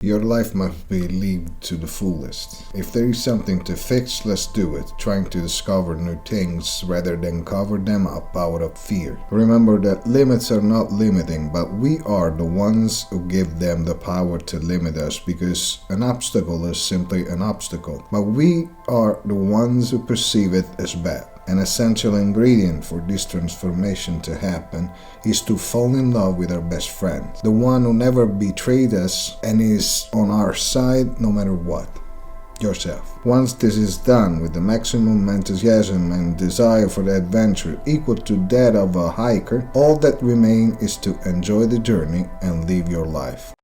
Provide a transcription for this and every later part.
Your life must be lived to the fullest. If there is something to fix, let's do it, trying to discover new things rather than cover them up out of fear. Remember that limits are not limiting, but we are the ones who give them the power to limit us, because an obstacle is simply an obstacle, but we are the ones who perceive it as bad. An essential ingredient for this transformation to happen is to fall in love with our best friend, the one who never betrayed us and is on our side no matter what. Yourself. Once this is done with the maximum enthusiasm and desire for the adventure equal to that of a hiker, all that remains is to enjoy the journey and live your life.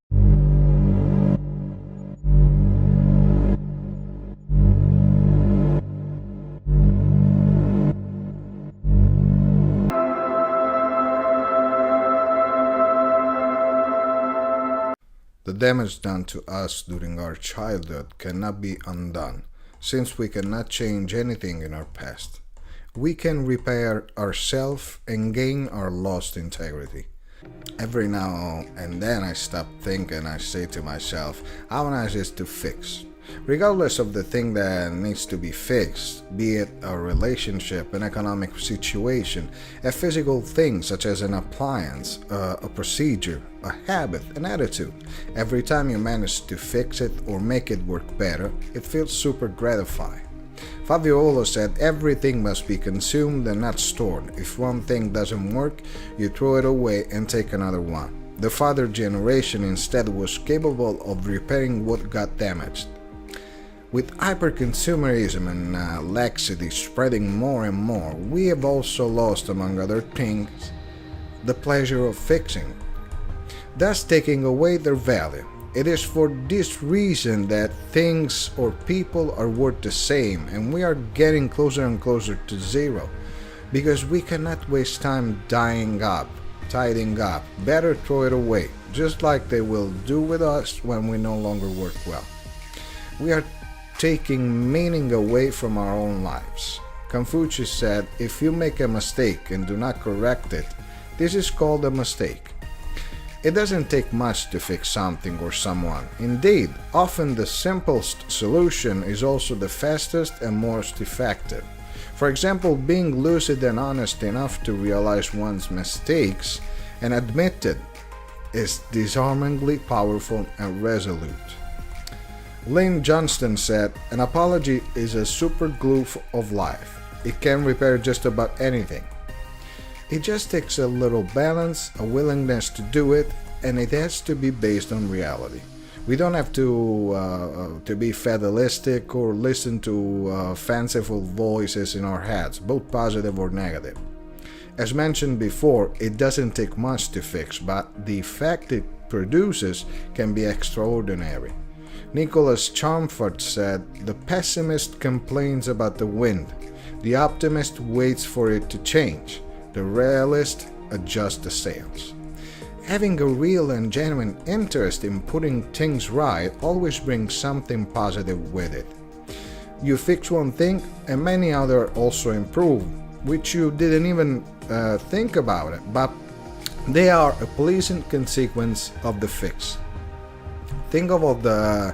The damage done to us during our childhood cannot be undone, since we cannot change anything in our past. We can repair ourselves and gain our lost integrity. Every now and then I stop thinking, I say to myself, how nice is to fix? Regardless of the thing that needs to be fixed, be it a relationship, an economic situation, a physical thing such as an appliance, a procedure, a habit, an attitude. Every time you manage to fix it or make it work better, it feels super gratifying. Fabiola said everything must be consumed and not stored. If one thing doesn't work, you throw it away and take another one. The father generation instead was capable of repairing what got damaged. With hyperconsumerism and laxity spreading more and more, we have also lost, among other things, the pleasure of fixing, thus taking away their value. It is for this reason that things or people are worth the same, and we are getting closer and closer to zero, because we cannot waste time tidying up. Better throw it away, just like they will do with us when we no longer work well. We are taking meaning away from our own lives. Confucius said, if you make a mistake and do not correct it, this is called a mistake. It doesn't take much to fix something or someone. Indeed, often the simplest solution is also the fastest and most effective. For example, being lucid and honest enough to realize one's mistakes and admit it is disarmingly powerful and resolute. Lynn Johnston said, an apology is a super glue of life. It can repair just about anything. It just takes a little balance, a willingness to do it, and it has to be based on reality. We don't have to be fatalistic or listen to fanciful voices in our heads, both positive or negative. As mentioned before, it doesn't take much to fix, but the effect it produces can be extraordinary. Nicholas Chalmers said, the pessimist complains about the wind, the optimist waits for it to change, the realist adjusts the sails. Having a real and genuine interest in putting things right always brings something positive with it. You fix one thing and many others also improve, which you didn't even think about it, but they are a pleasant consequence of the fix. Think of all the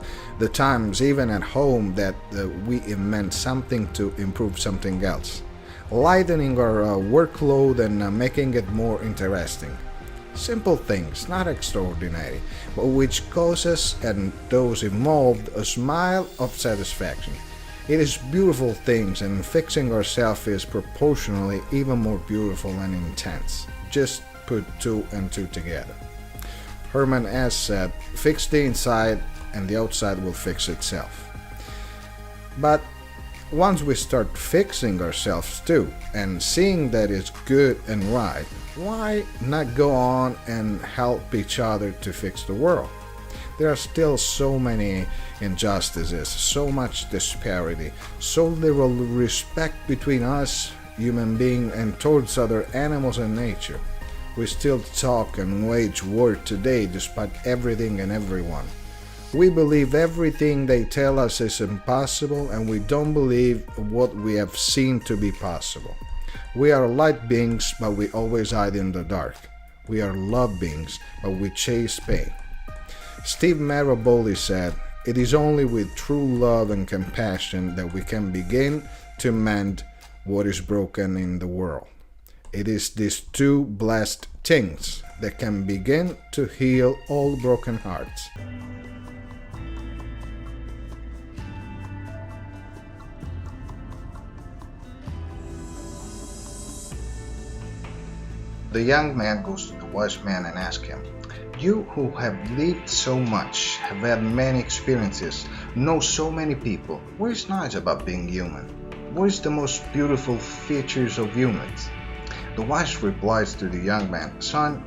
times, even at home, that we invent something to improve something else, lightening our workload and making it more interesting. Simple things, not extraordinary, but which causes and those involved a smile of satisfaction. It is beautiful things, and fixing ourselves is proportionally even more beautiful and intense. Just put two and two together. Herman S. said, fix the inside and the outside will fix itself. But once we start fixing ourselves too, and seeing that it's good and right, why not go on and help each other to fix the world? There are still so many injustices, so much disparity, so little respect between us, human beings, and towards other animals and nature. We still talk and wage war today despite everything and everyone. We believe everything they tell us is impossible, and we don't believe what we have seen to be possible. We are light beings, but we always hide in the dark. We are love beings, but we chase pain. Steve Maraboli said, "It is only with true love and compassion that we can begin to mend what is broken in the world. It is these two blessed things that can begin to heal all broken hearts." The young man goes to the wise man and asks him, "You who have lived so much, have had many experiences, know so many people, what is nice about being human? What is the most beautiful features of humans?" The wise replies to the young man, "Son,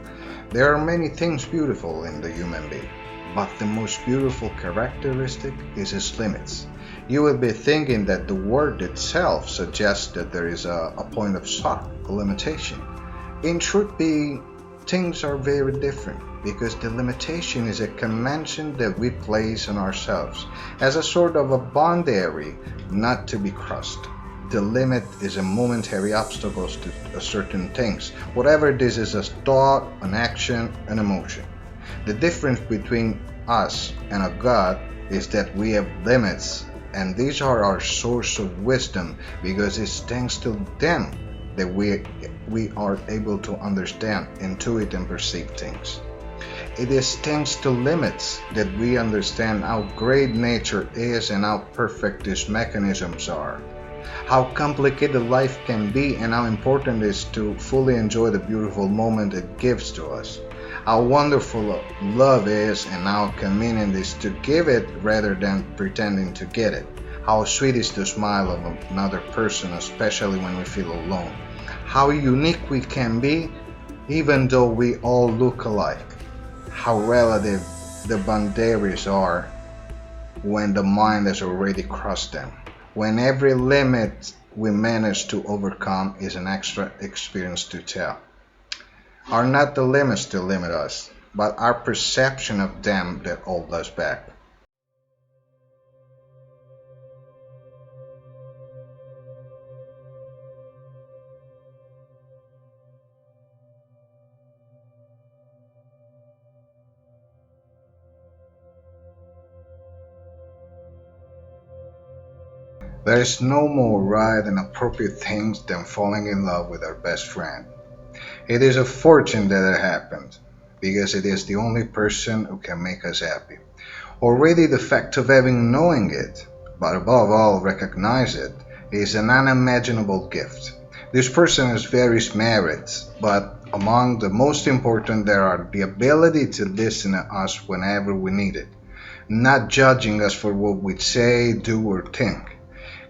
there are many things beautiful in the human being, but the most beautiful characteristic is its limits." You will be thinking that the word itself suggests that there is a point of stop, a limitation. In truth, things are very different, because the limitation is a convention that we place on ourselves as a sort of a boundary not to be crossed. The limit is a momentary obstacle to certain things. Whatever this is, a thought, an action, an emotion. The difference between us and a God is that we have limits, and these are our source of wisdom, because it's thanks to them that we are able to understand, intuit, and perceive things. It is thanks to limits that we understand how great nature is and how perfect these mechanisms are, how complicated life can be, and how important it is to fully enjoy the beautiful moment it gives to us, how wonderful love is and how convenient it is to give it rather than pretending to get it, how sweet is the smile of another person, especially when we feel alone, how unique we can be even though we all look alike, how relative the boundaries are when the mind has already crossed them, when every limit we manage to overcome is an extra experience to tell. Are not the limits that limit us, but our perception of them that hold us back. There is no more right and appropriate things than falling in love with our best friend. It is a fortune that it happened, because it is the only person who can make us happy. Already the fact of having knowing it, but above all recognize it, is an unimaginable gift. This person has various merits, but among the most important there are the ability to listen to us whenever we need it, not judging us for what we say, do, or think.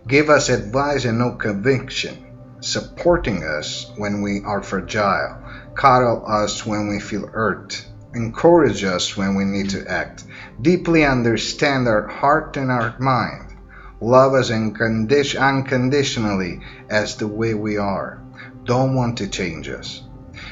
Give us advice and no conviction, supporting us when we are fragile, coddle us when we feel hurt, encourage us when we need to act, deeply understand our heart and our mind, love us unconditionally as the way we are, don't want to change us.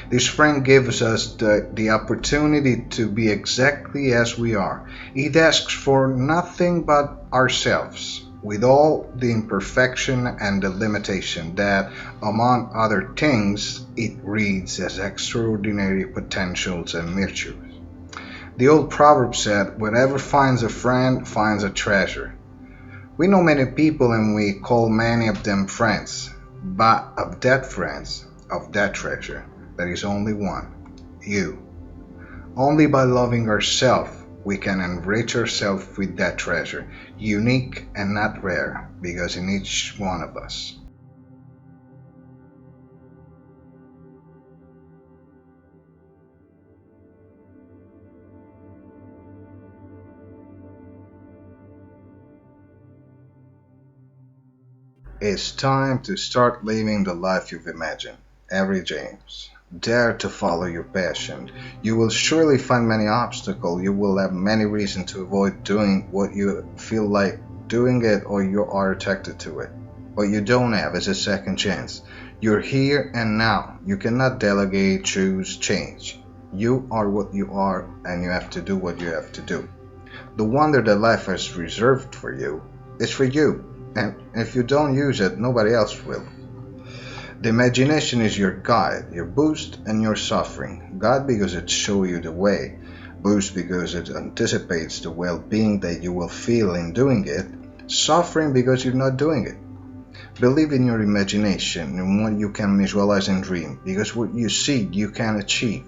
This friend gives us the opportunity to be exactly as we are. It asks for nothing but ourselves, with all the imperfection and the limitation that, among other things, it reads as extraordinary potentials and virtues. The old proverb said, "Whoever finds a friend finds a treasure." We know many people and we call many of them friends, but of that friends, of that treasure, there is only one, you. Only by loving ourselves we can enrich ourselves with that treasure, unique and not rare, because in each one of us. It's time to start living the life you've imagined. Every James. Dare to follow your passion. You will surely find many obstacles. You will have many reasons to avoid doing what you feel like doing it, or you are attracted to it. What you don't have is a second chance. You're here and now. You cannot delegate, choose, change. You are what you are, and you have to do what you have to do. The wonder that life has reserved for you is for you, and if you don't use it, nobody else will. The imagination is your guide, your boost, and your suffering. God because it shows you the way. boost because it anticipates the well-being that you will feel in doing it, suffering because you're not doing it. Believe in your imagination and what you can visualize and dream, because what you see you can achieve.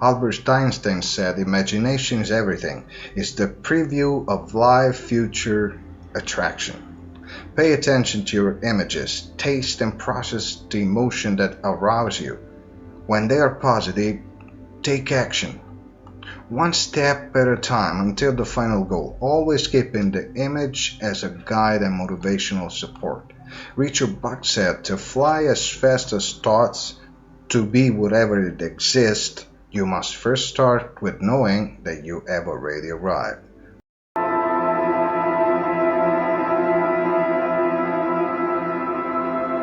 Albert Einstein said imagination is everything. It's the preview of life future attraction. Pay attention to your images, taste and process the emotion that arouse you. When they are positive, take action. One step at a time until the final goal, always keeping the image as a guide and motivational support. Richard Bach said to fly as fast as thoughts, to be whatever it exists, you must first start with knowing that you have already arrived.